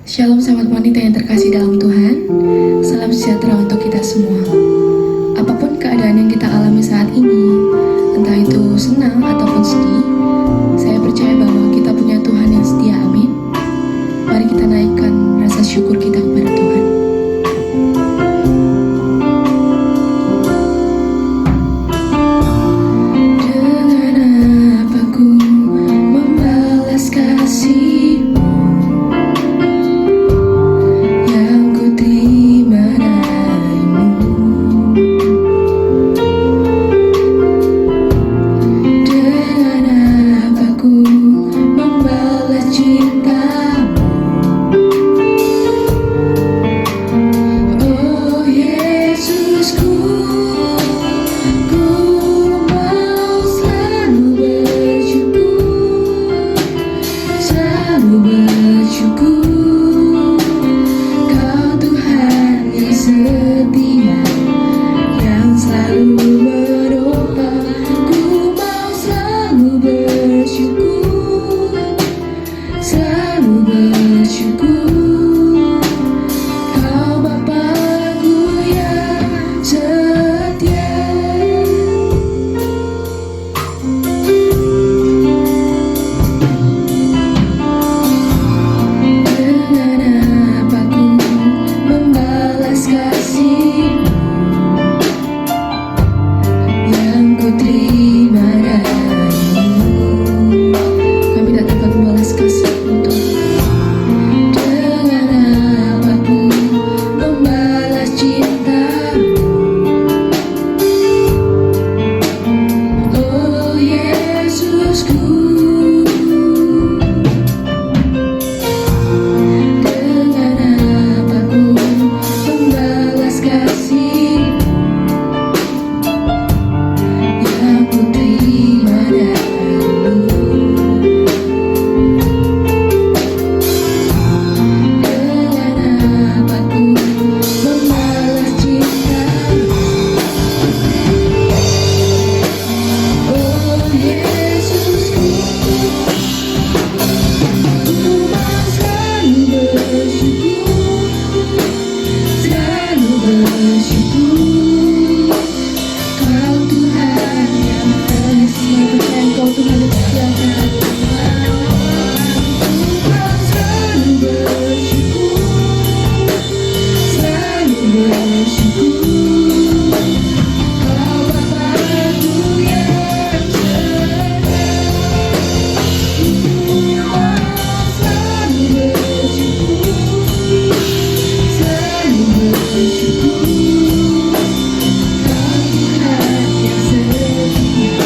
Shalom sahabat wanita yang terkasih dalam Tuhan. Salam sejahtera untuk kita semua. Apapun keadaan yang kita alami saat ini, entah itu senang ataupun sedih, saya percaya bahwa kita punya Tuhan yang setia, amin. Mari kita naikkan rasa syukur kita kepada Tuhan. Dengan apa ku membalas kasih yang ku terima darimu? Dengan apa ku membalas cintamu? Oh Yesusku, ku mau selalu bersyukur, selalu bersyukur. Kau Tuhan yang setia, yang selalu menopang. Ku mau selalu bersyukur, selalu bersyukur. Kau Bapakku yang setia. Dengan apa ku membalas kasih yang ku terima darimu? Kami tak dapat membalas kasih untuk. Dengan apa ku membalas cintamu? Oh Yesusku. Dengan apa ku membalas kasih yang ku terima darimu? Dengan apa ku membalas cintamu? Oh Yesusku, ku mau selalu bersyukur, selalu bersyukur. Kau Tuhan yang setia, Kau Tuhan yang setia. Ku mau selalu bersyukur, selalu bersyukur. Kau Bapakku yang setia. Ku mau selalu bersyukur, selalu bersyukur. Kau Tuhan yang setia,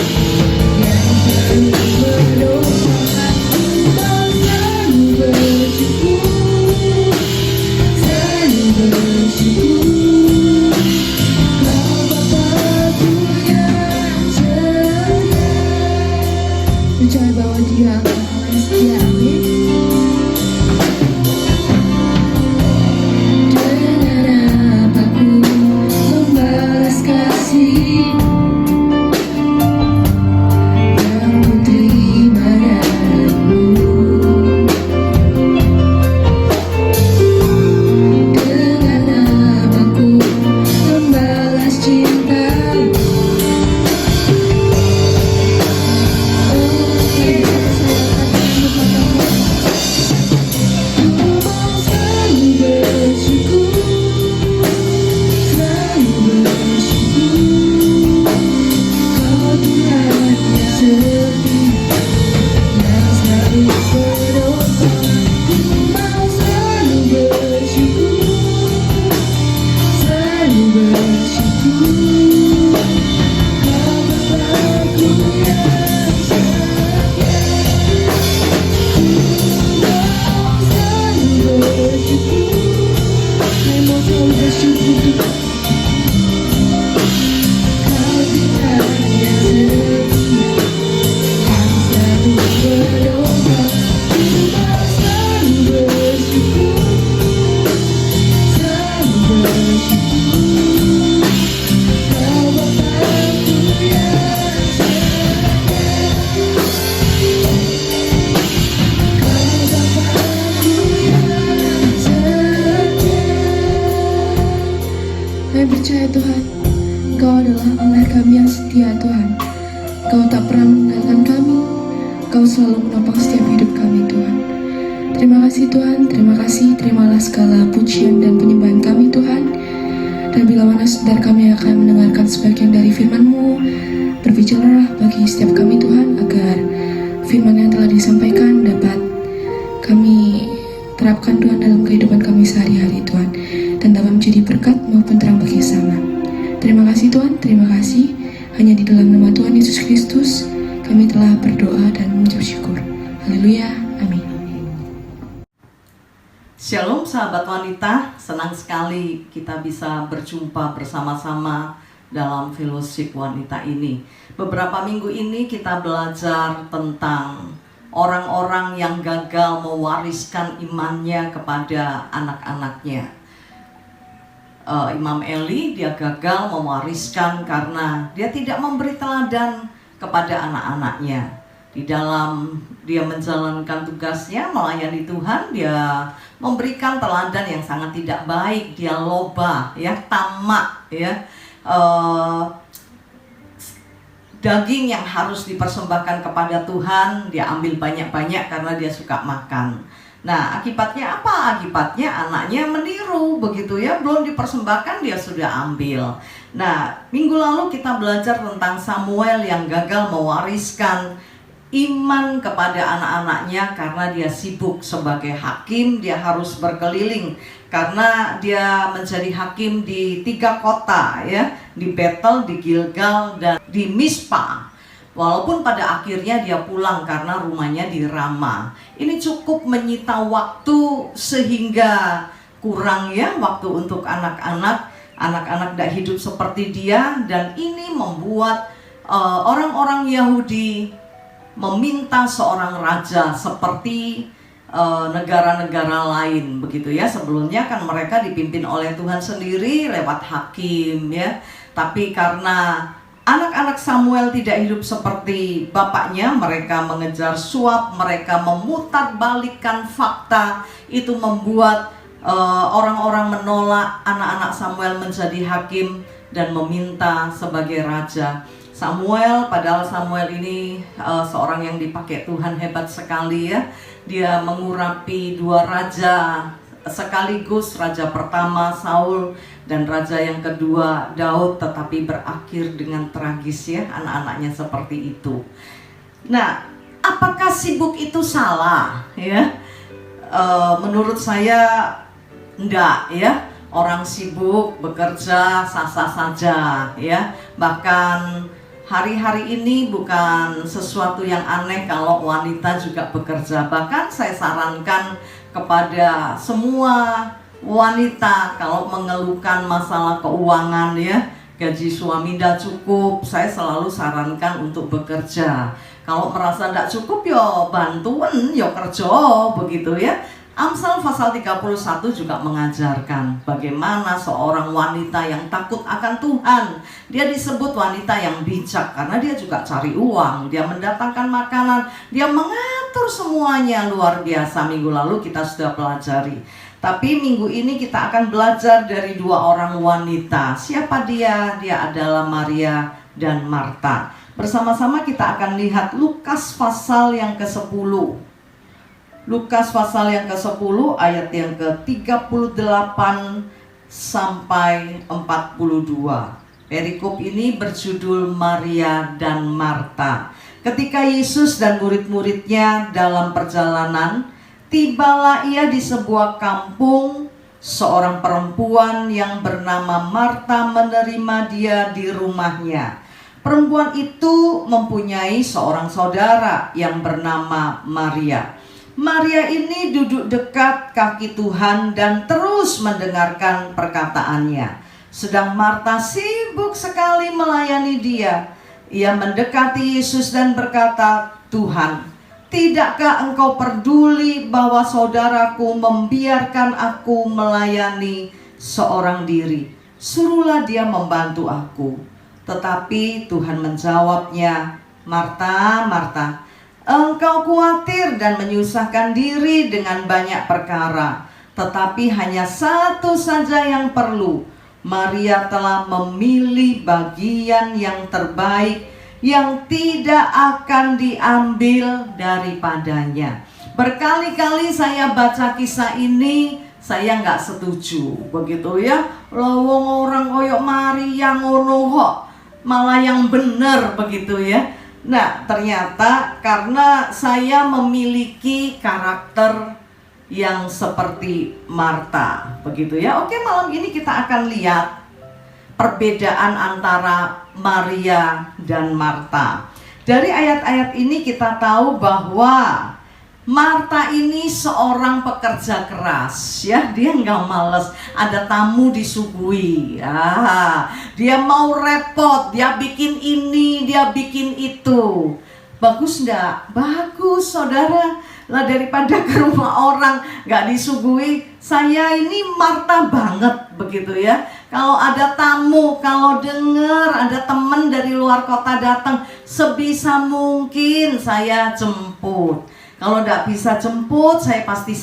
yang selalu menopang. Ku mau selalu bersyukur, selalu bersyukur. Kau Bapakku yang setia. Percaya bahwa Dia adalah Allah yang setia, amin. Dengan apa ku membalas kasih yang ku terima darimu? Dengan apa ku membalas cintamu? Oh Yesus, setia Tuhan. Kau tak pernah meninggalkan kami. Kau selalu menopang setiap hidup kami Tuhan. Terima kasih Tuhan, terima kasih. Terimalah segala pujian dan penyembahan kami Tuhan. Dan bila mana sebentar kami akan mendengarkan sebagian dari firman-Mu, berbicaralah bagi setiap kami Tuhan, agar firman yang telah disampaikan dapat kami terapkan Tuhan dalam kehidupan kami sehari-hari Tuhan, dan dapat menjadi berkat maupun terang bagi sama. Terima kasih Tuhan, terima kasih. Hanya di dalam nama Tuhan Yesus Kristus kami telah berdoa dan mengucap syukur. Haleluya, amin. Shalom sahabat wanita, senang sekali kita bisa berjumpa bersama-sama dalam fellowship wanita ini. Beberapa minggu ini kita belajar tentang orang-orang yang gagal mewariskan imannya kepada anak-anaknya. Imam Eli, dia gagal mewariskan karena dia tidak memberi teladan kepada anak-anaknya. Di dalam dia menjalankan tugasnya melayani Tuhan, dia memberikan teladan yang sangat tidak baik. Dia loba, ya, tamak, ya. Daging yang harus dipersembahkan kepada Tuhan dia ambil banyak-banyak karena dia suka makan. Nah, akibatnya apa? Akibatnya anaknya meniru, begitu ya, belum dipersembahkan dia sudah ambil. Nah, minggu lalu kita belajar tentang Samuel yang gagal mewariskan iman kepada anak-anaknya karena dia sibuk sebagai hakim. Dia harus berkeliling karena dia menjadi hakim di 3 kota, ya, di Betel, di Gilgal, dan di Mispa. Walaupun pada akhirnya dia pulang karena rumahnya di Rama. Ini cukup menyita waktu sehingga kurang, ya, waktu untuk anak-anak. Anak-anak tidak hidup seperti dia, dan ini membuat orang-orang Yahudi meminta seorang raja seperti negara-negara lain, begitu ya. Sebelumnya kan mereka dipimpin oleh Tuhan sendiri lewat hakim, ya. Tapi karena anak-anak Samuel tidak hidup seperti bapaknya, mereka mengejar suap, mereka memutarbalikkan fakta. Itu membuat orang-orang menolak anak-anak Samuel menjadi hakim dan meminta sebagai raja. Padahal Samuel ini seorang yang dipakai Tuhan hebat sekali, ya. Dia mengurapi 2 raja sekaligus, raja pertama Saul dan raja yang kedua Daud, tetapi berakhir dengan tragis, ya, anak-anaknya seperti itu. Nah, apakah sibuk itu salah, ya? Menurut saya enggak, ya. Orang sibuk bekerja sah-sah saja, ya. Bahkan hari-hari ini bukan sesuatu yang aneh kalau wanita juga bekerja. Bahkan saya sarankan kepada semua wanita kalau mengeluhkan masalah keuangan, ya, gaji suami tidak cukup, saya selalu sarankan untuk bekerja. Kalau merasa tidak cukup, yo bantuan, yo kerja, begitu ya. Amsal pasal 31 juga mengajarkan bagaimana seorang wanita yang takut akan Tuhan. Dia disebut wanita yang bijak karena dia juga cari uang, dia mendatangkan makanan, dia mengatur semuanya, luar biasa. Minggu lalu kita sudah pelajari. Tapi minggu ini kita akan belajar dari 2 orang wanita. Siapa dia? Dia adalah Maria dan Marta. Bersama-sama kita akan lihat Lukas pasal yang ke-10. Lukas pasal yang ke-10 ayat yang ke-38 sampai 42. Perikop ini berjudul Maria dan Marta. Ketika Yesus dan murid-muridnya dalam perjalanan, tibalah ia di sebuah kampung. Seorang perempuan yang bernama Marta menerima dia di rumahnya. Perempuan itu mempunyai seorang saudara yang bernama Maria. Maria ini duduk dekat kaki Tuhan dan terus mendengarkan perkataannya. Sedang Marta sibuk sekali melayani dia. Ia mendekati Yesus dan berkata, "Tuhan, tidakkah engkau peduli bahwa saudaraku membiarkan aku melayani seorang diri? Suruhlah dia membantu aku." Tetapi Tuhan menjawabnya, "Marta, Marta, engkau khawatir dan menyusahkan diri dengan banyak perkara, tetapi hanya satu saja yang perlu. Maria telah memilih bagian yang terbaik yang tidak akan diambil daripadanya. Berkali-kali saya baca kisah ini, saya nggak setuju, begitu ya. Lawang orang koyok Maria ngono kok, malah yang benar begitu ya. Nah, ternyata karena saya memiliki karakter yang seperti Marta, begitu ya. Oke, malam ini kita akan lihat perbedaan antara Maria dan Marta. Dari ayat-ayat ini kita tahu bahwa Marta ini seorang pekerja keras ya, dia nggak males, ada tamu disuguhi, dia mau repot, dia bikin ini, dia bikin itu. Bagus nggak? Bagus saudara. Lah daripada ke rumah orang nggak disuguhi, saya ini Marta banget begitu ya. Kalau ada tamu, kalau dengar ada teman dari luar kota datang, sebisa mungkin saya jemput. Kalau tidak bisa jemput, saya pasti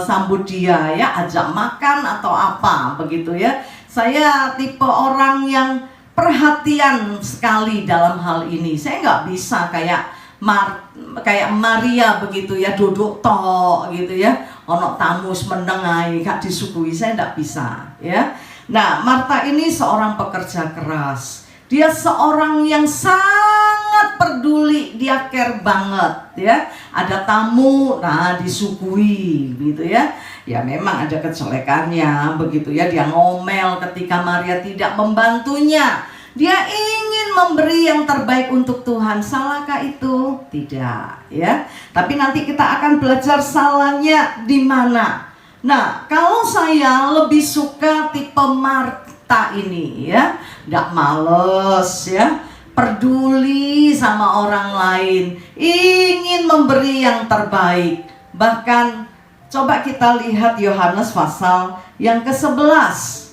sambut dia ya, ajak makan atau apa begitu ya. Saya tipe orang yang perhatian sekali dalam hal ini. Saya nggak bisa kayak Maria begitu ya, duduk tok gitu ya. Ono tamu menengai gak disuguhi, saya nggak bisa ya. Nah, Marta ini seorang pekerja keras. Dia seorang yang sangat peduli, dia care banget ya. Ada tamu, nah disuguhi gitu ya. Ya memang ada kejelekannya begitu ya. Dia ngomel ketika Maria tidak membantunya. Dia ingin memberi yang terbaik untuk Tuhan. Salahkah itu? Tidak ya. Tapi nanti kita akan belajar salahnya di mana. Nah, kalau saya lebih suka tipe Marta ini ya, nggak males ya, peduli sama orang lain, ingin memberi yang terbaik. Bahkan coba kita lihat Yohanes pasal yang ke-11.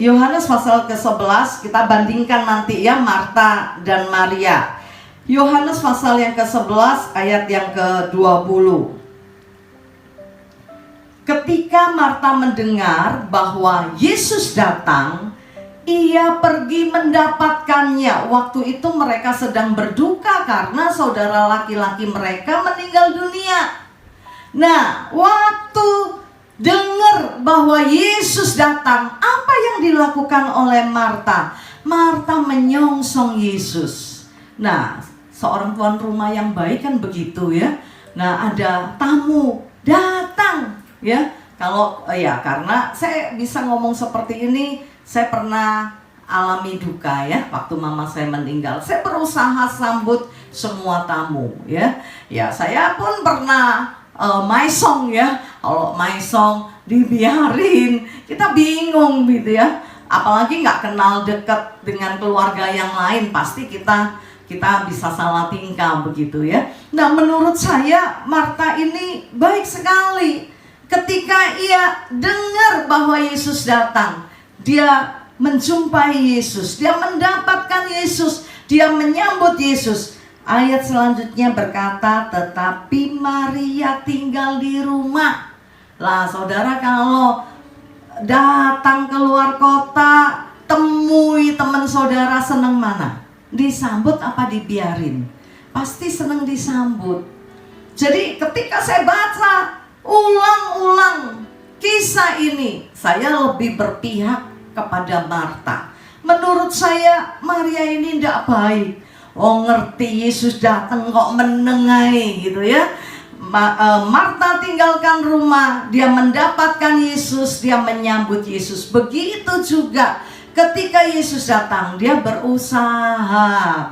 Yohanes pasal ke-11, kita bandingkan nanti ya Marta dan Maria. Yohanes pasal yang ke-11 ayat yang ke-20. Ketika Marta mendengar bahwa Yesus datang, ia pergi mendapatkannya. Waktu itu mereka sedang berduka karena saudara laki-laki mereka meninggal dunia. Nah, waktu dengar bahwa Yesus datang, apa yang dilakukan oleh Marta? Marta menyongsong Yesus. Nah, seorang tuan rumah yang baik kan begitu ya. Nah, ada tamu datang ya. Kalau ya, karena saya bisa ngomong seperti ini, saya pernah alami duka ya. Waktu mama saya meninggal, saya berusaha sambut semua tamu ya. Ya, saya pun pernah maisong ya. Kalau maisong dibiarin, kita bingung gitu ya. Apalagi nggak kenal dekat dengan keluarga yang lain, pasti kita bisa salah tingkah begitu ya. Nah, menurut saya Marta ini baik sekali. Ketika ia dengar bahwa Yesus datang, dia menjumpai Yesus, dia mendapatkan Yesus, dia menyambut Yesus. Ayat selanjutnya berkata, tetapi Maria tinggal di rumah. Lah saudara, kalau datang keluar kota, temui teman saudara, senang mana? Disambut apa dibiarin? Pasti senang disambut. Jadi ketika saya baca ulang-ulang kisah ini, saya lebih berpihak kepada Marta. Menurut saya Maria ini tidak baik. Oh, ngerti Yesus datang kok menengai gitu ya. Marta tinggalkan rumah, dia mendapatkan Yesus, dia menyambut Yesus. Begitu juga ketika Yesus datang, dia berusaha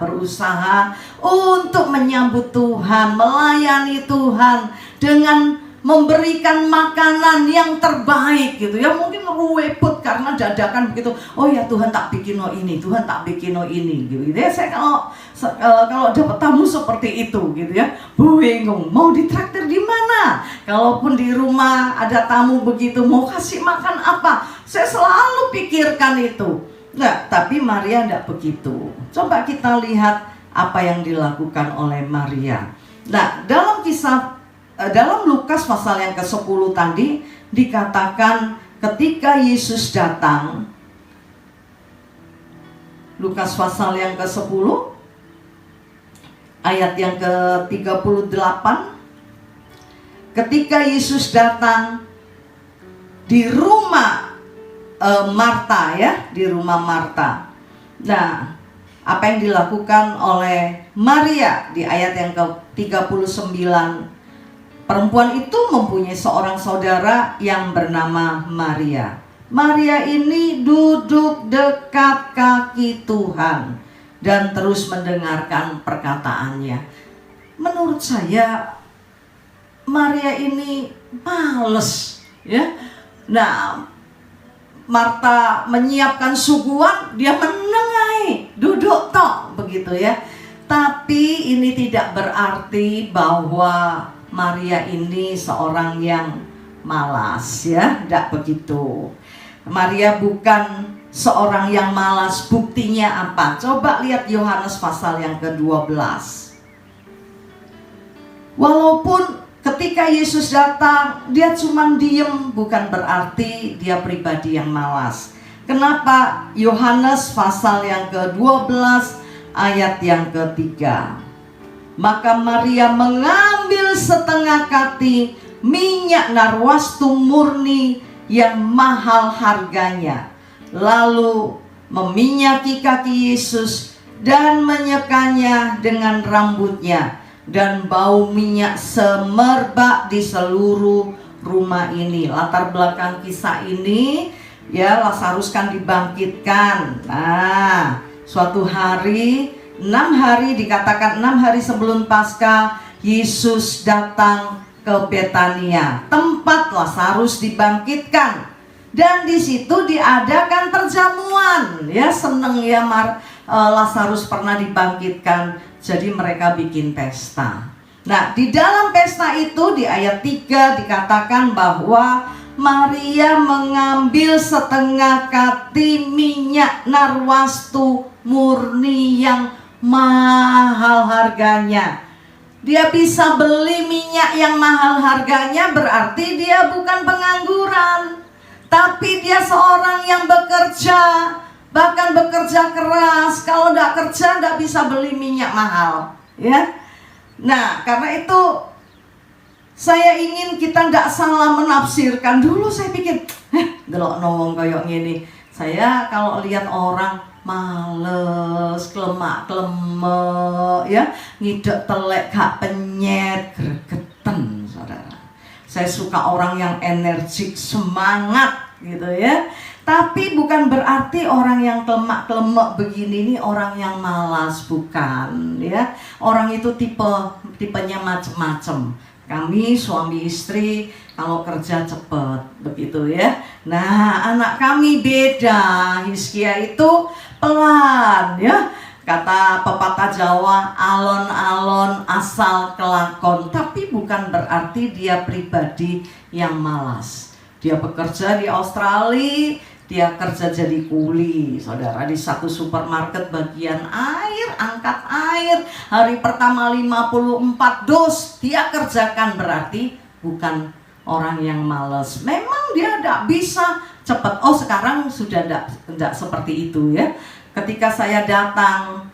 untuk menyambut Tuhan, melayani Tuhan dengan memberikan makanan yang terbaik gitu ya. Mungkin ruweput karena dadakan begitu. Oh ya, Tuhan tak bikin no ini, Tuhan tak bikin no ini gitu ya. Saya kalau dapat tamu seperti itu gitu ya, bingung mau ditraktir di mana. Kalaupun di rumah ada tamu begitu, mau kasih makan apa, saya selalu pikirkan itu. Nah, tapi Maria tidak begitu. Coba kita lihat apa yang dilakukan oleh Maria. Nah, dalam Lukas pasal yang ke-10 tadi dikatakan ketika Yesus datang, Lukas pasal yang ke-10 ayat yang ke-38, ketika Yesus datang di rumah Marta, ya, di rumah Marta. Nah, apa yang dilakukan oleh Maria di ayat yang ke-39? Perempuan itu mempunyai seorang saudara yang bernama Maria. Maria ini duduk dekat kaki Tuhan dan terus mendengarkan perkataannya. Menurut saya Maria ini males, ya. Nah, Marta menyiapkan suguhan, dia menengahi, duduk tok, begitu ya. Tapi ini tidak berarti bahwa Maria ini seorang yang malas, ya, tidak begitu. Maria bukan seorang yang malas. Buktinya apa? Coba lihat Yohanes pasal yang ke-12. Walaupun ketika Yesus datang, dia cuma diem, bukan berarti dia pribadi yang malas. Kenapa? Yohanes pasal yang ke-12 ayat yang ke-3. Maka Maria mengambil setengah kati minyak narwastu murni yang mahal harganya, lalu meminyaki kaki Yesus dan menyekanya dengan rambutnya, dan bau minyak semerbak di seluruh rumah ini. Latar belakang kisah ini, ya, Lazarus kan dibangkitkan. Nah, suatu hari, 6 hari, dikatakan 6 hari sebelum Paskah, Yesus datang ke Betania, tempat Lazarus dibangkitkan, dan di situ diadakan perjamuan. Ya, seneng ya, Lazarus pernah dibangkitkan, jadi mereka bikin pesta. Nah, di dalam pesta itu di ayat 3 dikatakan bahwa Maria mengambil setengah kati minyak narwastu murni yang mahal harganya. Dia bisa beli minyak yang mahal harganya, berarti dia bukan pengangguran, tapi dia seorang yang bekerja, bahkan bekerja keras. Kalau tidak kerja, tidak bisa beli minyak mahal, ya. Nah, karena itu saya ingin kita tidak salah menafsirkan. Dulu saya pikir, delok nongong kayak gini. Saya kalau lihat orang males, klemak-klemek, ya, ngidek telek gak penyet, gregeten, saudara. Saya suka orang yang energik, semangat, gitu ya. Tapi bukan berarti orang yang klemak-klemek begini ini orang yang malas, bukan, ya. Orang itu tipenya macem-macem. Kami suami istri kalau kerja cepet, begitu ya. Nah, anak kami beda. Hizkia itu pelan, ya. Kata pepatah Jawa, alon-alon asal kelakon. Tapi bukan berarti dia pribadi yang malas. Dia bekerja di Australia, dia kerja jadi kuli, saudara, di satu supermarket bagian air, angkat air. Hari pertama 54 dos dia kerjakan, berarti bukan orang yang males. Memang dia tidak bisa cepat. Oh, sekarang sudah tidak seperti itu, ya. Ketika saya datang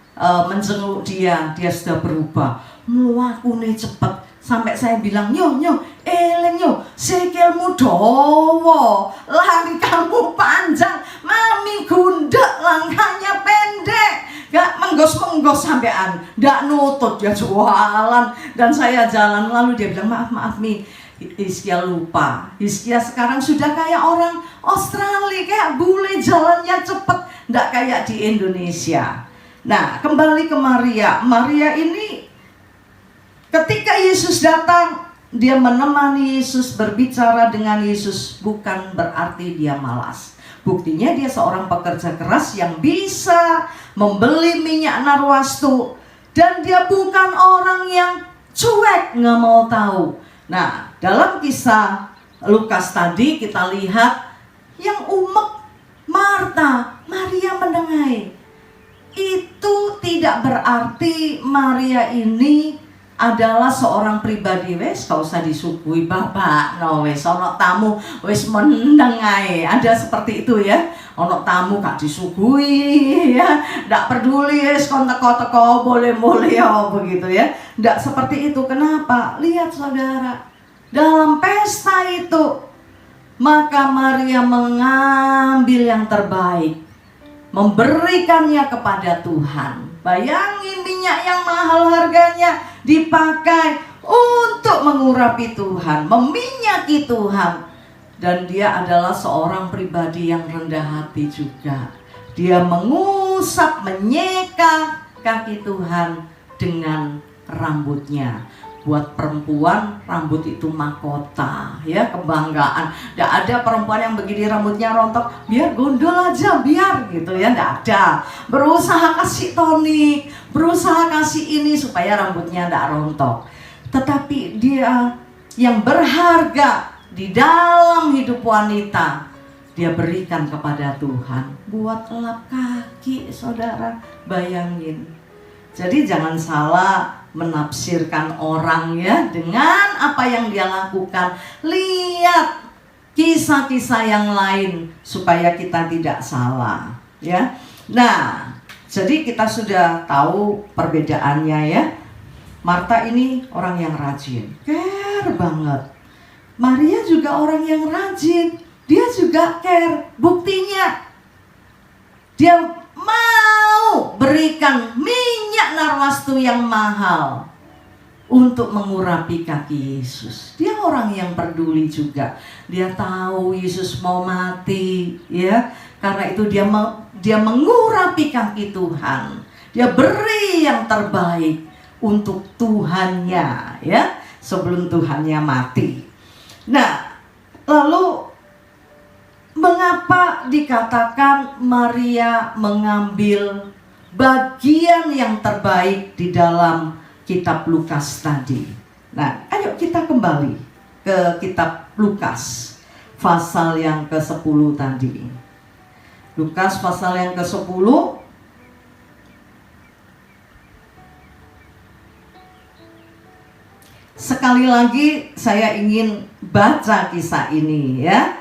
menjenguk dia sudah berubah. Melakukannya cepat. Sampai saya bilang, nyo, eleng nyo, sikilmu dawa, langkahmu panjang, mami gundek, langkahnya pendek, gak menggos-menggos sampean, gak nutut, dia jualan, dan saya jalan. Lalu dia bilang, maaf mi, Hizkia lupa. Hizkia sekarang sudah kayak orang Australia, kayak bule, jalannya cepet, gak kayak di Indonesia. Nah, kembali ke Maria. Maria ini ketika Yesus datang, dia menemani Yesus, berbicara dengan Yesus, bukan berarti dia malas. Buktinya dia seorang pekerja keras yang bisa membeli minyak narwastu. Dan dia bukan orang yang cuek, nggak mau tahu. Nah, dalam kisah Lukas tadi kita lihat yang umek Marta, Maria menengahi. Itu tidak berarti Maria ini adalah seorang pribadi wes gak usah disuguhi babak no wes ono tamu wes meneng ae. Ada seperti itu ya. Ono tamu gak disuguhi ya, ndak peduli wes kon teko-teko boleh-boleh ya begitu ya. Ndak seperti itu. Kenapa? Lihat saudara, dalam pesta itu maka Maria mengambil yang terbaik, memberikannya kepada Tuhan. Bayangin, minyak yang mahal harganya dipakai untuk mengurapi Tuhan, meminyaki Tuhan. Dan dia adalah seorang pribadi yang rendah hati juga. Dia mengusap, menyeka kaki Tuhan dengan rambutnya. Buat perempuan, rambut itu mahkota, ya, kebanggaan. Tidak ada perempuan yang begini rambutnya rontok, biar gondol aja, biar gitu ya, tidak ada. Berusaha kasih tonik, berusaha kasih ini supaya rambutnya tidak rontok. Tetapi dia yang berharga di dalam hidup wanita, dia berikan kepada Tuhan buat lap kaki, saudara. Bayangin. Jadi jangan salah menafsirkan orang ya dengan apa yang dia lakukan. Lihat kisah-kisah yang lain supaya kita tidak salah ya. Nah, jadi kita sudah tahu perbedaannya ya. Marta ini orang yang rajin, care banget. Maria juga orang yang rajin, dia juga care. Buktinya dia mau berikan minyak narwastu yang mahal untuk mengurapi kaki Yesus. Dia orang yang peduli juga. Dia tahu Yesus mau mati, ya. Karena itu dia mengurapi kaki Tuhan. Dia beri yang terbaik untuk Tuhannya, ya, sebelum Tuhannya mati. Nah, lalu mengapa dikatakan Maria mengambil bagian yang terbaik di dalam kitab Lukas tadi? Nah, ayo kita kembali ke kitab Lukas pasal yang ke-10 tadi. Lukas pasal yang ke-10 sekali lagi saya ingin baca kisah ini ya.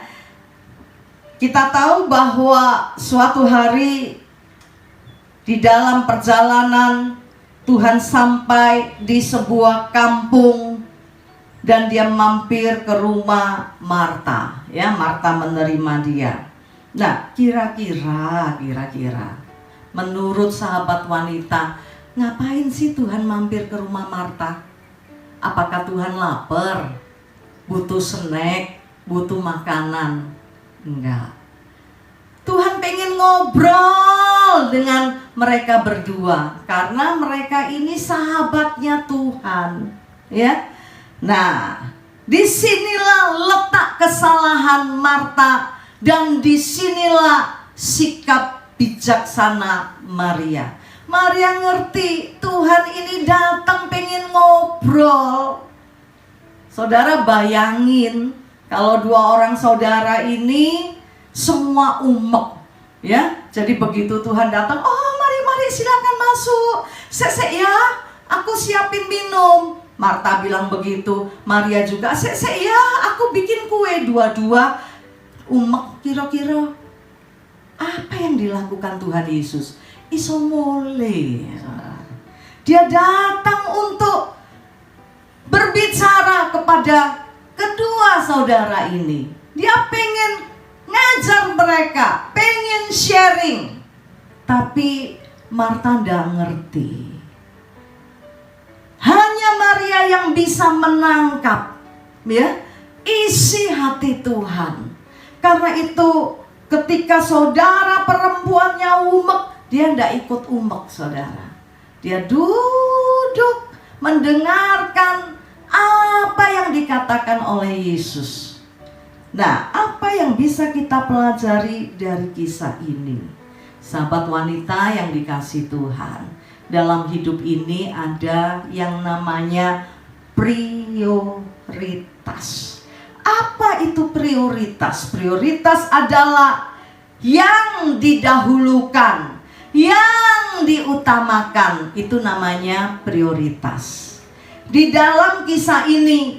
Kita tahu bahwa suatu hari di dalam perjalanan Tuhan sampai di sebuah kampung dan dia mampir ke rumah Marta, ya. Marta menerima dia. Nah, kira-kira menurut sahabat wanita, ngapain sih Tuhan mampir ke rumah Marta? Apakah Tuhan lapar, butuh snack, butuh makanan? Enggak. Tuhan pengen ngobrol dengan mereka berdua karena mereka ini sahabatnya Tuhan, ya. Nah, disinilah letak kesalahan Marta dan disinilah sikap bijaksana Maria. Maria ngerti Tuhan ini datang pengen ngobrol. Saudara bayangin kalau dua orang saudara ini semua umek, ya. Jadi begitu Tuhan datang, oh mari silakan masuk. Sek ya, aku siapin minum. Marta bilang begitu, Maria juga sek ya, aku bikin kue. Dua-dua umek. Kira-kira apa yang dilakukan Tuhan Yesus? Iso mole. Dia datang untuk berbicara kepada kedua saudara ini. Dia pengen ngajar mereka, pengen sharing. Tapi Marta tidak ngerti. Hanya Maria yang bisa menangkap, ya, isi hati Tuhan. Karena itu ketika saudara perempuannya umek, dia tidak ikut umek, saudara. Dia duduk mendengarkan apa yang dikatakan oleh Yesus. Nah, apa yang bisa kita pelajari dari kisah ini? Sahabat wanita yang dikasihi Tuhan, dalam hidup ini ada yang namanya prioritas. Apa itu prioritas? Prioritas adalah yang didahulukan, yang diutamakan. Itu namanya prioritas. Di dalam kisah ini,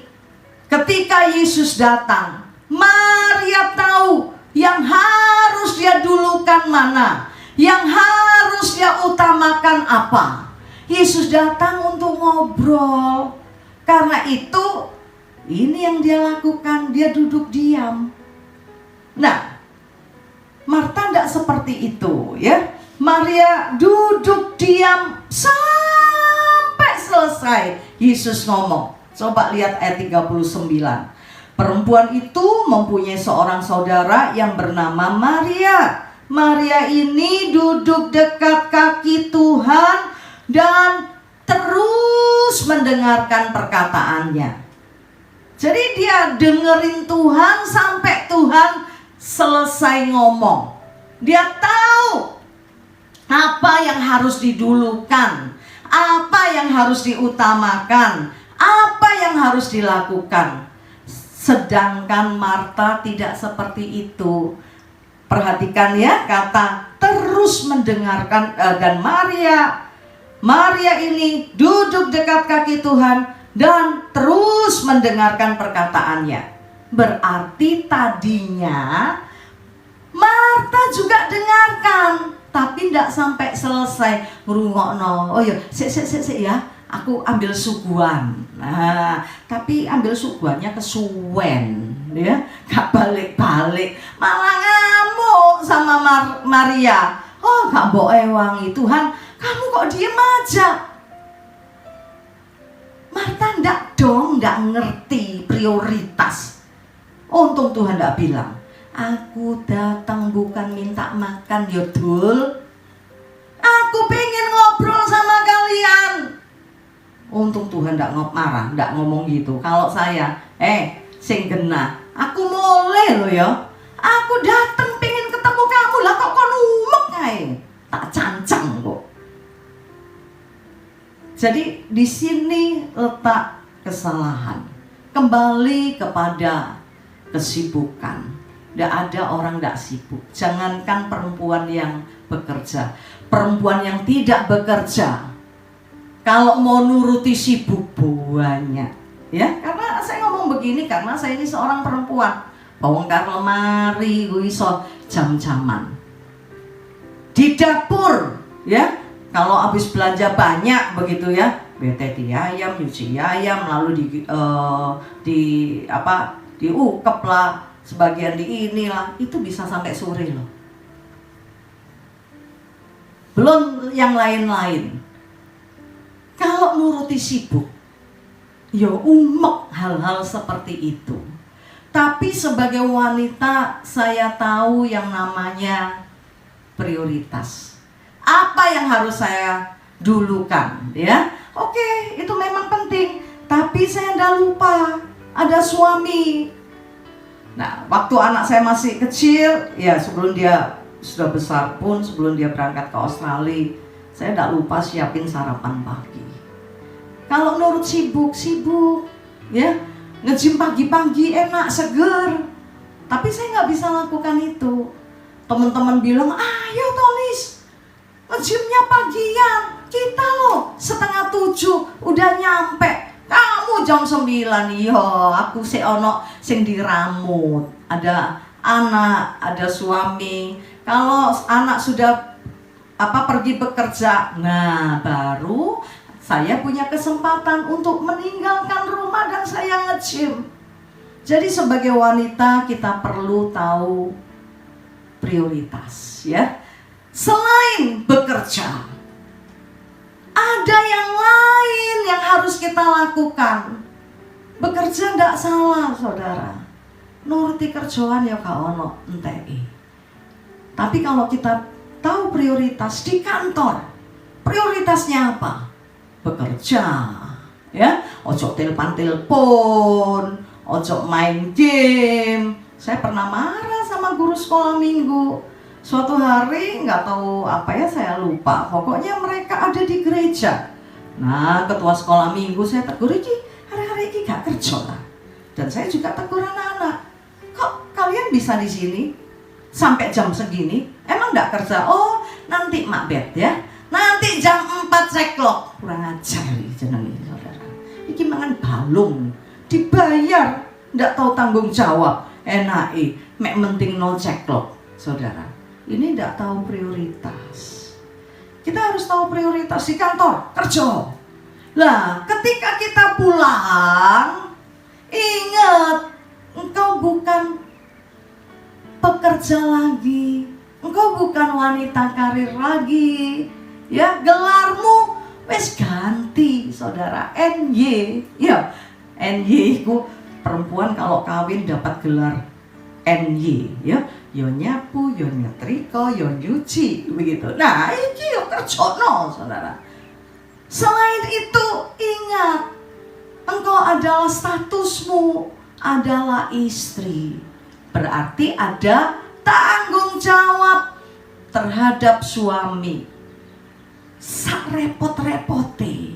ketika Yesus datang, Maria tahu yang harus dia dulukan mana, yang harus dia utamakan apa. Yesus datang untuk ngobrol. Karena itu, ini yang dia lakukan, dia duduk diam. Nah, Marta tidak seperti itu ya. Maria duduk diam sampai selesai Yesus ngomong. Coba lihat ayat 39. Perempuan itu mempunyai seorang saudara yang bernama Maria. Maria ini duduk dekat kaki Tuhan dan terus mendengarkan perkataannya. Jadi dia dengerin Tuhan sampai Tuhan selesai ngomong. Dia tahu apa yang harus didulukan, apa yang harus diutamakan, apa yang harus dilakukan. Sedangkan Marta tidak seperti itu. Perhatikan ya, kata terus mendengarkan, dan Maria ini duduk dekat kaki Tuhan dan terus mendengarkan perkataannya. Berarti tadinya Marta juga dengarkan, tapi tidak sampai selesai ngrungokno. Oh iya, sik ya, aku ambil suguhan. Nah, tapi ambil suguhannya kesuwen, ya, gak balik-balik, malah ngamuk sama Maria. Oh, gak mbok ewangi Tuhan, kamu kok diem aja? Marta ndak ngerti prioritas. Untung Tuhan ndak bilang, aku datang bukan minta makan ya Dul, aku pengen ngobrol sama kalian. Untung Tuhan ndak marah, ndak ngomong gitu. Kalau saya, sing genah, aku mulai lo ya, aku datang pengen ketemu kamu lah, kok umek kae, tak cancang kok. Jadi di sini letak kesalahan. Kembali kepada kesibukan. Tidak ada orang tidak sibuk. Jangankan perempuan yang bekerja, perempuan yang tidak bekerja, kalau mau nuruti sibuk banyak. Ya, karena saya ngomong begini karena saya ini seorang perempuan. Bongkar lemari, iso jam-jaman. Di dapur, ya. Kalau habis belanja banyak begitu ya, beteti ayam, nyuci ayam, lalu diukep lah, sebagian di inilah, itu bisa sampai sore loh. Belum yang lain-lain. Kalau nuruti sibuk, ya umek hal-hal seperti itu. Tapi sebagai wanita saya tahu yang namanya prioritas. Apa yang harus saya dulukan, ya? Oke, itu memang penting. Tapi saya tidak lupa ada suami. Nah, waktu anak saya masih kecil, ya sebelum dia sudah besar pun, sebelum dia berangkat ke Australia, saya tidak lupa siapin sarapan pagi. Kalau nurut sibuk, ya, nge-gym pagi-pagi enak, seger. Tapi saya nggak bisa lakukan itu. Teman-teman bilang, ayo Tolis, nge-gymnya pagian, kita loh 6:30 udah nyampe. Kamu jam 9, iya, aku ono sing diramut. Ada anak, ada suami. Kalau anak sudah pergi bekerja, nah baru saya punya kesempatan untuk meninggalkan rumah dan saya nge-gym. Jadi sebagai wanita kita perlu tahu prioritas, ya. Selain bekerja, ada yang lain yang harus kita lakukan. Bekerja tidak salah, saudara. Nuruti kerjaan ya gak ono entei. Tapi kalau kita tahu prioritas di kantor, prioritasnya apa? Bekerja, ya. Ojo telepon, ojo main game. Saya pernah marah sama guru sekolah minggu. Suatu hari nggak tahu apa ya, saya lupa. Pokoknya mereka ada di gereja. Nah, ketua sekolah minggu saya tegur, hari-hari ini gak kerja lah. Dan saya juga tegur anak-anak, kok kalian bisa di sini sampai jam segini? Emang nggak kerja? Oh, nanti makbet ya. Nanti jam 4 ceklok. Kurang ajar jenengan saudara. iki mangan balung, dibayar, ndak tahu tanggung jawab, mek menting no ceklok, saudara. Ini ndak tahu prioritas. Kita harus tahu prioritas di kantor, kerja. Lah, ketika kita pulang, ingat, engkau bukan pekerja lagi, engkau bukan wanita karir lagi, ya, gelarmu wes ganti, saudara. NY, ya, NY itu perempuan kalau kawin dapat gelar NY, ya, yo nyapu, yo nyetrika, yo nyuci, begitu. Nah, ini yo kerjono, saudara. Selain itu, ingat, engkau adalah statusmu adalah istri. Berarti ada tanggung jawab terhadap suami. Sak repot-repote.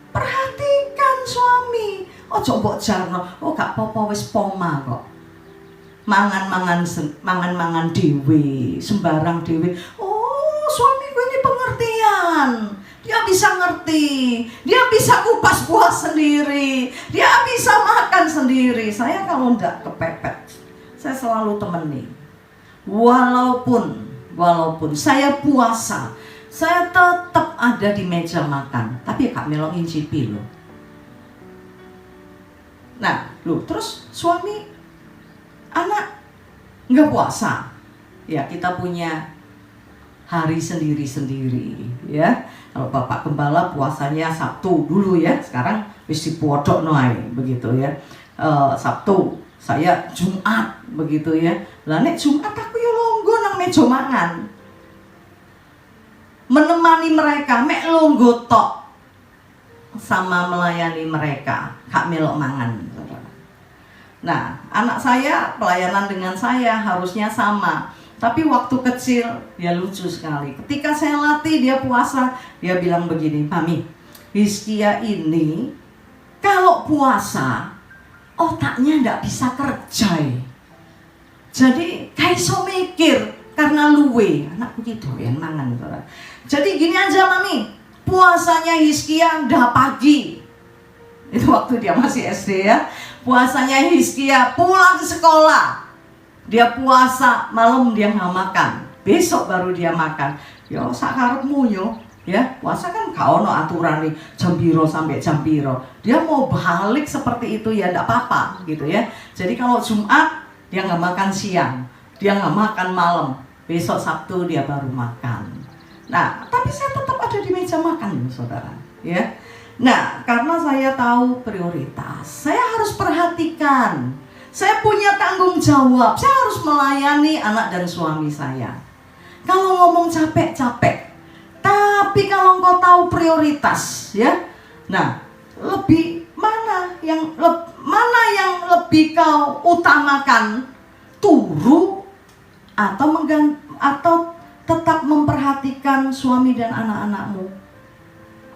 Perhatikan suami. Oh coba jarno, oh gak apa-apa wis poma kok. Mangan-mangan dewe, sembarang dewe. Oh, suamiku ini pengertian. Dia bisa ngerti, dia bisa kupas buah sendiri, dia bisa makan sendiri. Saya kalau ndak kepepet, saya selalu temani. Walaupun saya puasa, saya tetap ada di meja makan. Tapi Kak Melo ngincipi loh. Nah, terus suami, anak nggak puasa. Ya, kita punya hari sendiri-sendiri, ya. Kalau Bapak Gembala puasanya Sabtu dulu ya, sekarang wis dipodhokno ae begitu ya. Sabtu, saya Jumat begitu ya. Lah nek Jumat aku yo longgo nang meja mangan. Menemani mereka, mek longgo tok sama melayani mereka, gak melok mangan. Nah, anak saya pelayanan dengan saya harusnya sama. Tapi waktu kecil dia lucu sekali. Ketika saya latih dia puasa, dia bilang begini, Mami, Hizkia ini kalau puasa otaknya ndak bisa kerja. Jadi kayak so mikir karena luwe. Anakku gitu yang mangan. Jadi gini aja Mami, puasanya Hizkia ndak pagi. Itu waktu dia masih SD ya. Puasanya Hizkia pulang sekolah. Dia puasa, malam dia nggak makan. Besok baru dia makan. Yo sakarepmu yo, ya. Puasa kan gak ono aturan nih jam piro sampai jam piro. Dia mau balik seperti itu ya ndak apa-apa gitu ya. Jadi kalau Jumat dia nggak makan siang, dia nggak makan malam. Besok Sabtu dia baru makan. Nah, tapi saya tetap ada di meja makan, saudara. Ya. Nah, karena saya tahu prioritas, saya harus perhatikan. Saya punya tanggung jawab, saya harus melayani anak dan suami saya. Kalau ngomong capek-capek, tapi kalau engkau tahu prioritas, ya. Nah, lebih mana yang lebih kau utamakan, turu atau tetap memperhatikan suami dan anak-anakmu?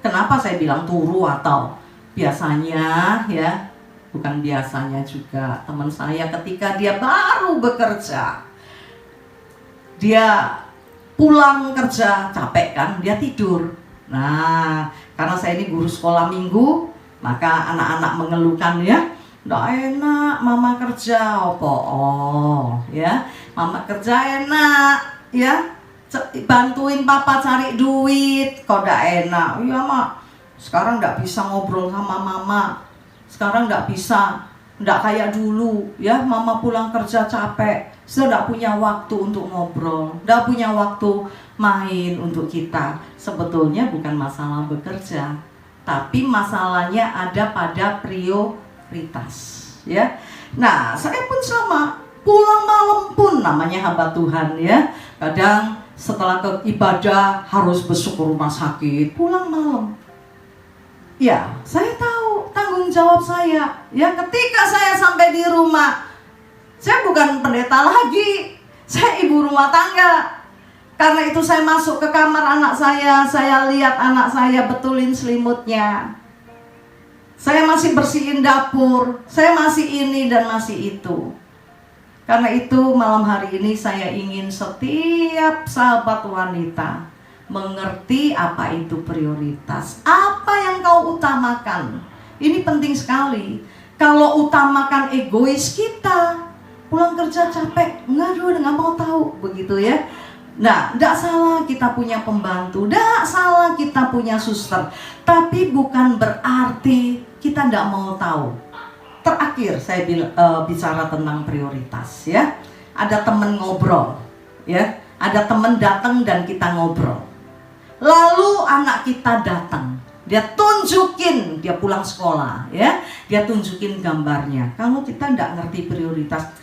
Kenapa saya bilang turu atau biasanya ya? Bukan biasanya juga, teman saya ketika dia baru bekerja, dia pulang kerja capek kan, dia tidur. Nah, karena saya ini guru sekolah minggu, maka anak-anak mengeluhkan ya, nggak enak mama kerja, ya, mama kerja enak, ya, bantuin papa cari duit, kok nggak enak, iya mak, sekarang nggak bisa ngobrol sama mama. Sekarang nggak bisa, nggak kayak dulu ya, mama pulang kerja capek, sudah nggak punya waktu untuk ngobrol, nggak punya waktu main untuk kita. Sebetulnya bukan masalah bekerja, tapi masalahnya ada pada prioritas ya. Nah, saya pun sama, pulang malam pun namanya hamba Tuhan ya. Kadang setelah ke ibadah harus besuk ke rumah sakit, pulang malam. Ya, saya tahu tanggung jawab saya. Ya, ketika saya sampai di rumah, saya bukan pendeta lagi, saya ibu rumah tangga. Karena itu saya masuk ke kamar anak saya lihat anak saya betulin selimutnya. Saya masih bersihin dapur, saya masih ini dan masih itu. Karena itu malam hari ini saya ingin setiap sahabat wanita mengerti apa itu prioritas, apa yang kau utamakan. Ini penting sekali. Kalau utamakan egois kita, pulang kerja capek, nggak mau tahu, begitu ya. Nah, tidak salah kita punya pembantu, tidak salah kita punya suster, tapi bukan berarti kita tidak mau tahu. Terakhir saya bicara tentang prioritas ya. Ada teman ngobrol, ya, ada teman datang dan kita ngobrol. Lalu anak kita datang, dia tunjukin, dia pulang sekolah, ya, dia tunjukin gambarnya. Kalau kita tidak ngerti prioritas,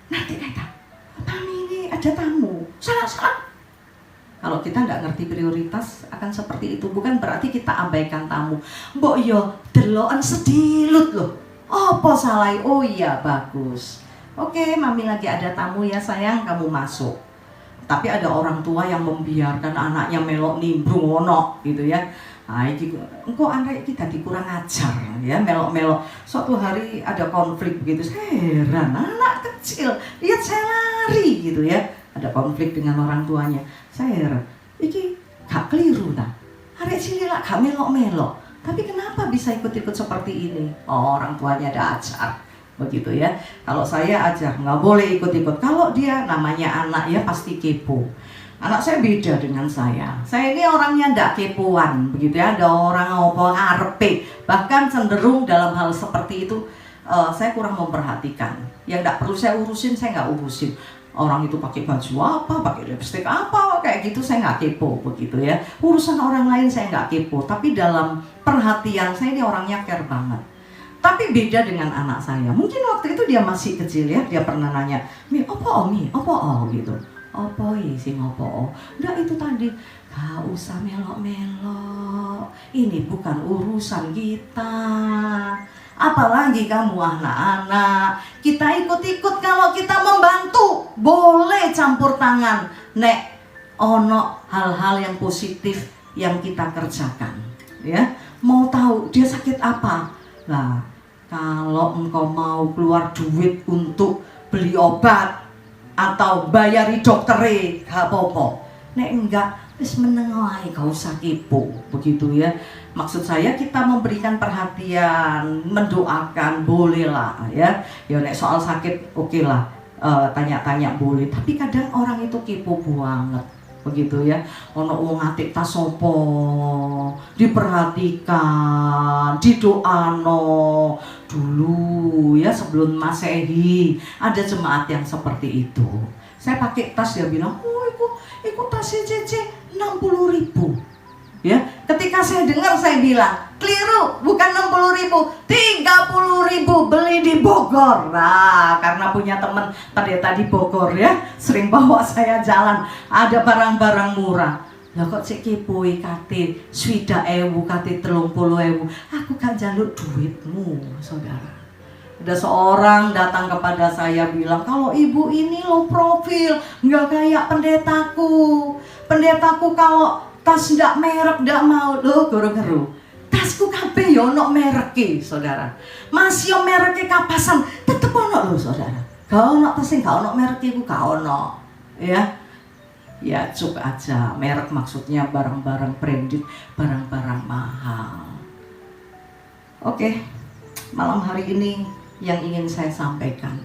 nanti kata, Mami ini ada tamu, salah. Kalau kita nggak ngerti prioritas akan seperti itu. Bukan berarti kita abaikan tamu. Mbok yo deloken sedilut loh. Apa salah? Oh iya, bagus. Oke, Mami lagi ada tamu ya sayang, kamu masuk. Tapi ada orang tua yang membiarkan anaknya melok nimbrung ono gitu ya. Nah, engko anak kita kurang ajar ya, melok-melok. Suatu hari ada konflik begitu. Heran, anak kecil lihat saya lari gitu ya. Ada konflik dengan orang tuanya. Saya heran, iki gak keliru tak? Arek cilik lah gak melok-melok. Tapi kenapa bisa ikut-ikut seperti ini? Oh, orang tuanya ada ajar, begitu ya. Kalau saya ajar, nggak boleh ikut-ikut. Kalau dia namanya anak ya pasti kepo. Anak saya beda dengan saya. Saya ini orangnya ndak kepoan, begitu ya. Ada orang ngopo ngarepe, bahkan cenderung dalam hal seperti itu saya kurang memperhatikan. Yang ndak perlu saya urusin, saya nggak urusin. Orang itu pakai baju apa, pakai lipstick apa, kayak gitu saya nggak kepo, begitu ya. Urusan orang lain saya nggak kepo, tapi dalam perhatian saya ini orangnya care banget. Tapi beda dengan anak saya. Mungkin waktu itu dia masih kecil ya, dia pernah nanya, Mi, apa gitu. Apa sih ngopo? Nggak, itu tadi. Gak usah melok-melok. Ini bukan urusan kita. Apalagi kamu anak-anak. Kita ikut-ikut kalau kita membantu. Boleh campur tangan. Nek ono hal-hal yang positif yang kita kerjakan. Ya, mau tahu dia sakit apa? Nah, kalau engkau mau keluar duit untuk beli obat atau bayari doktere, gak apa-apa. Nek enggak, wis meneng wae, gak usah kepo, begitu ya. Maksud saya kita memberikan perhatian, mendoakan, bolehlah ya. Ya nek soal sakit oke lah, tanya-tanya boleh. Tapi kadang orang itu kepo banget, begitu ya. Ono wong atik tas sopo, diperhatikan, didoano. Dulu ya sebelum Masehi ada jemaat yang seperti itu. Saya pakai tas, dia bilang, oh iku tasnya CC 60.000. Ya, ketika saya dengar saya bilang, keliru, bukan 60.000, 30.000 beli di Bogor. Nah, karena punya teman pendeta di Bogor ya, sering bawa saya jalan, ada barang-barang murah. Lah kok cek kepoi kate 20.000, kate 30.000. Aku kan jaluk duitmu, saudara. Ada seorang datang kepada saya bilang, kalau ibu ini low profil, nggak kayak pendetaku. Pendetaku kalau tas ndak merek ndak mau. Loh, goro-goro. Tasku kabeh yo ono mereke, saudara. Masih yo mereke kapasan, tetep ono lho, saudara. Gak ono tas sing gak ono mereke iku gak ono. Ya cuk aja. Merek maksudnya barang-barang branded, barang-barang mahal. Oke. Malam hari ini yang ingin saya sampaikan,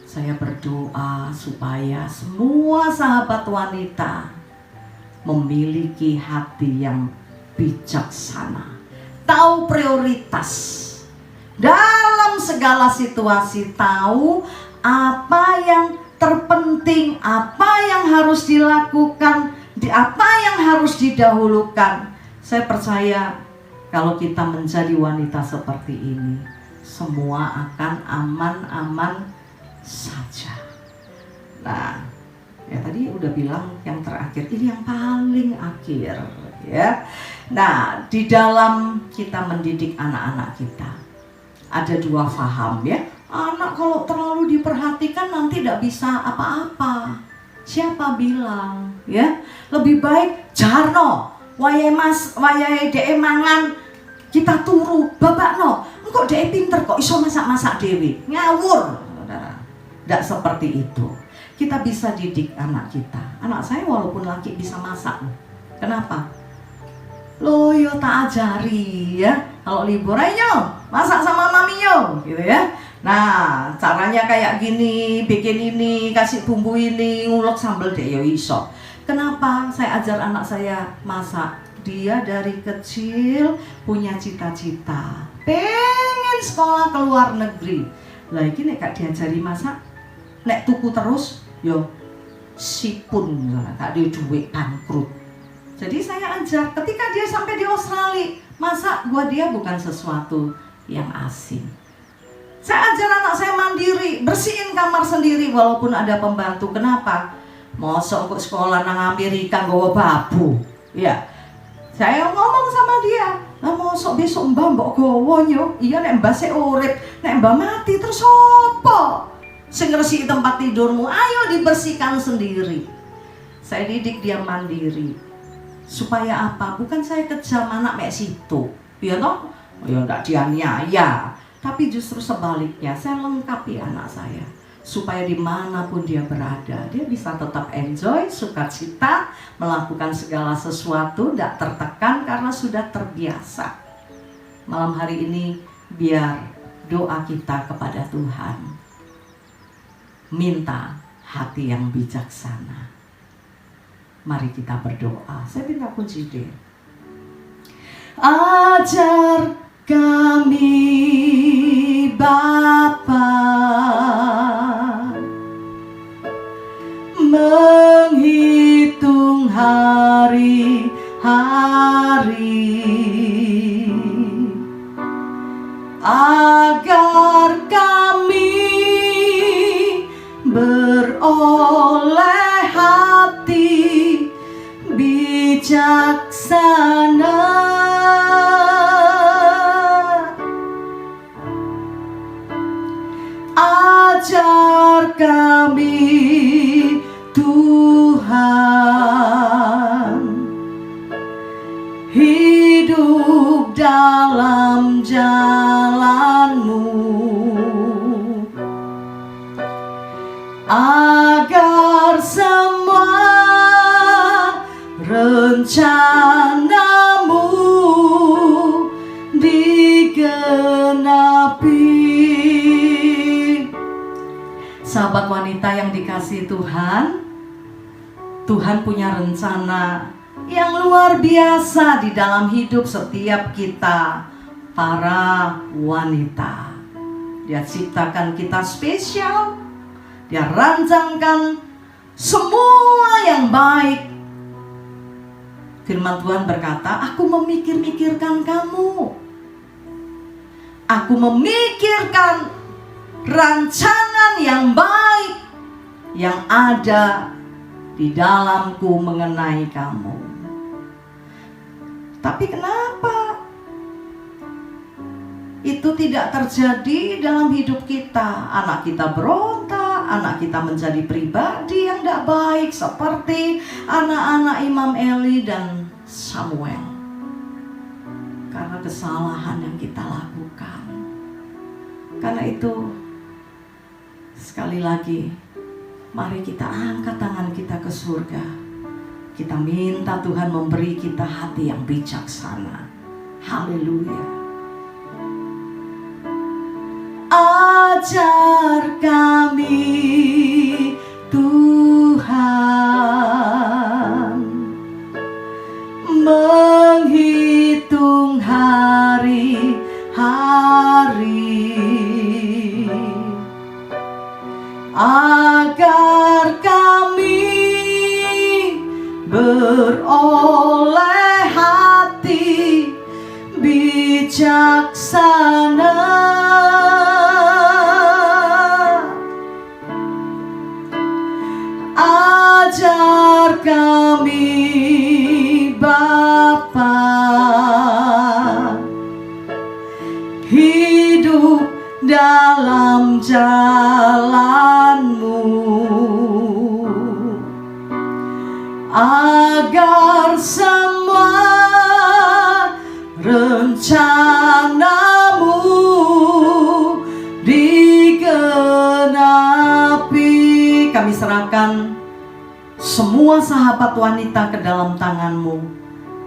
saya berdoa supaya semua sahabat wanita memiliki hati yang bijaksana, tahu prioritas dalam segala situasi, tahu apa yang terpenting, apa yang harus dilakukan, apa yang harus didahulukan. Saya percaya kalau kita menjadi wanita seperti ini, semua akan aman-aman saja. Nah, ya tadi udah bilang yang terakhir, ini yang paling akhir ya. Nah, di dalam kita mendidik anak-anak kita ada dua faham ya. Anak kalau terlalu diperhatikan nanti tidak bisa apa-apa. Siapa bilang ya? Lebih baik jarno wayahe dhek mangan kita turu babakno. Engko dhek pinter kok iso masak-masak dhewe. Ngawur, Saudara. Tidak seperti itu. Kita bisa didik anak kita. Anak saya walaupun laki bisa masak. Kenapa? Loh yo tak ajari ya. Kalau libur ayo masak sama mami yo gitu ya. Nah caranya kayak gini, bikin ini, kasih bumbu ini, ngulek sambal deh yo iso. Kenapa saya ajar anak saya masak? Dia dari kecil punya cita-cita pengen sekolah ke luar negeri. Lagi nek gak diajari masak, nek tuku terus yo sipun gak ada duit bangkrut. Jadi saya ajar ketika dia sampai di Australia, masak buat dia bukan sesuatu yang asing. Saya ajar anak saya mandiri, bersihin kamar sendiri walaupun ada pembantu. Kenapa? Mosok kok sekolah nang Amerika nggawa babu. Ya. Saya ngomong sama dia, "Lah mosok besok Mbah mbok gawa yo? Iya nek Mbah sik urip, nek Mbah mati terus opo? Sing ngresiki tempat tidurmu, ayo dibersihkan sendiri." Saya didik dia mandiri. Supaya apa? Bukan saya kejam anak mek situ. Ya toh? Ya ndak dianiaya. Tapi justru sebaliknya, saya lengkapi anak saya supaya dimanapun dia berada, dia bisa tetap enjoy, sukacita, melakukan segala sesuatu, tidak tertekan karena sudah terbiasa. Malam hari ini, biar doa kita kepada Tuhan, minta hati yang bijaksana. Mari kita berdoa. Saya minta kunci D. Ajar kami Bapa menghitung hari-hari agar kami beroleh hati bijaksana. Ajar kami Tuhan hidup dalam jalan-Mu agar semua rencana-Mu digenapi. Sahabat wanita yang dikasihi Tuhan, Tuhan punya rencana yang luar biasa di dalam hidup setiap kita para wanita. Dia ciptakan kita spesial, Dia rancangkan semua yang baik. Firman Tuhan berkata, "Aku memikir-mikirkan kamu. Aku memikirkan rancangan yang baik yang ada di dalamku mengenai kamu." Tapi kenapa itu tidak terjadi dalam hidup kita? Anak kita berontak, anak kita menjadi pribadi yang tidak baik seperti anak-anak Imam Eli dan Samuel. Karena kesalahan yang kita lakukan. Karena itu sekali lagi, mari kita angkat tangan kita ke surga. Kita minta Tuhan memberi kita hati yang bijaksana. Haleluya. Ajar kami Tuhan menghitung hari-hari agar kami beroleh hati bijaksana. Ajar kami Bapa hidup dalam jalan-Mu agar semua rencana-Mu digenapi. Kami serahkan semua sahabat wanita ke dalam tangan-Mu.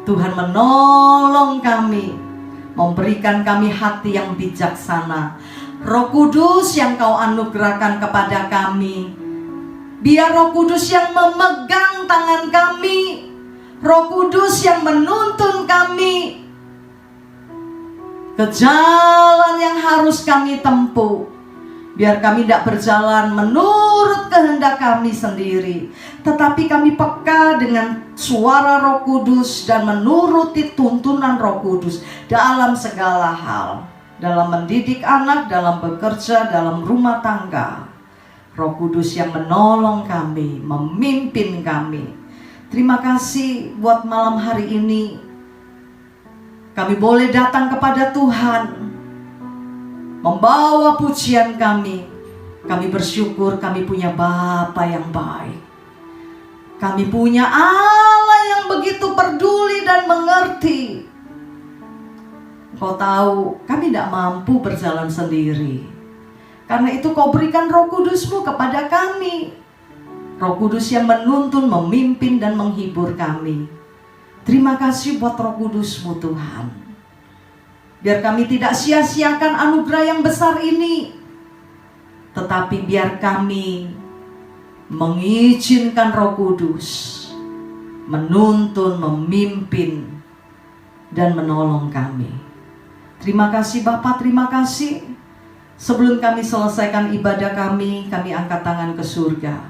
Tuhan menolong kami, memberikan kami hati yang bijaksana. Roh Kudus yang Kau anugerahkan kepada kami, biar Roh Kudus yang memegang tangan kami, Roh Kudus yang menuntun kami ke jalan yang harus kami tempuh. Biar kami tidak berjalan menurut kehendak kami sendiri, tetapi kami peka dengan suara Roh Kudus dan menuruti tuntunan Roh Kudus dalam segala hal. Dalam mendidik anak, dalam bekerja, dalam rumah tangga. Roh Kudus yang menolong kami, memimpin kami. Terima kasih buat malam hari ini. Kami boleh datang kepada Tuhan, membawa pujian kami. Kami bersyukur kami punya Bapa yang baik. Kami punya Allah yang begitu peduli dan mengerti. Kau tahu kami tidak mampu berjalan sendiri. Karena itu Kau berikan Roh Kudus-Mu kepada kami. Roh Kudus yang menuntun, memimpin dan menghibur kami. Terima kasih buat Roh Kudus-Mu Tuhan. Biar kami tidak sia-siakan anugerah yang besar ini, tetapi biar kami mengizinkan Roh Kudus menuntun, memimpin, dan menolong kami. Terima kasih Bapa, terima kasih. Sebelum kami selesaikan ibadah kami angkat tangan ke surga.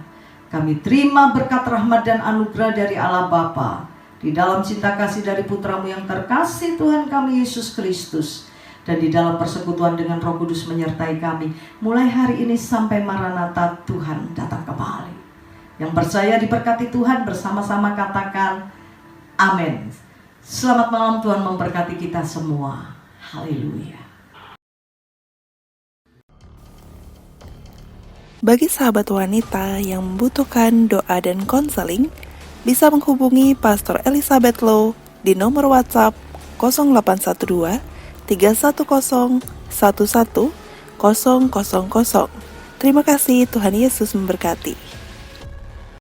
Kami terima berkat rahmat dan anugerah dari Allah Bapa, di dalam cinta kasih dari Putra-Mu yang terkasih Tuhan kami Yesus Kristus, dan di dalam persekutuan dengan Roh Kudus menyertai kami mulai hari ini sampai Maranatha Tuhan datang kembali. Yang percaya diberkati Tuhan bersama-sama katakan amin. Selamat malam, Tuhan memberkati kita semua. Haleluya. Bagi sahabat wanita yang membutuhkan doa dan konseling, bisa menghubungi Pastor Elizabeth Low di nomor WhatsApp 0812 310 11 000. Terima kasih, Tuhan Yesus memberkati.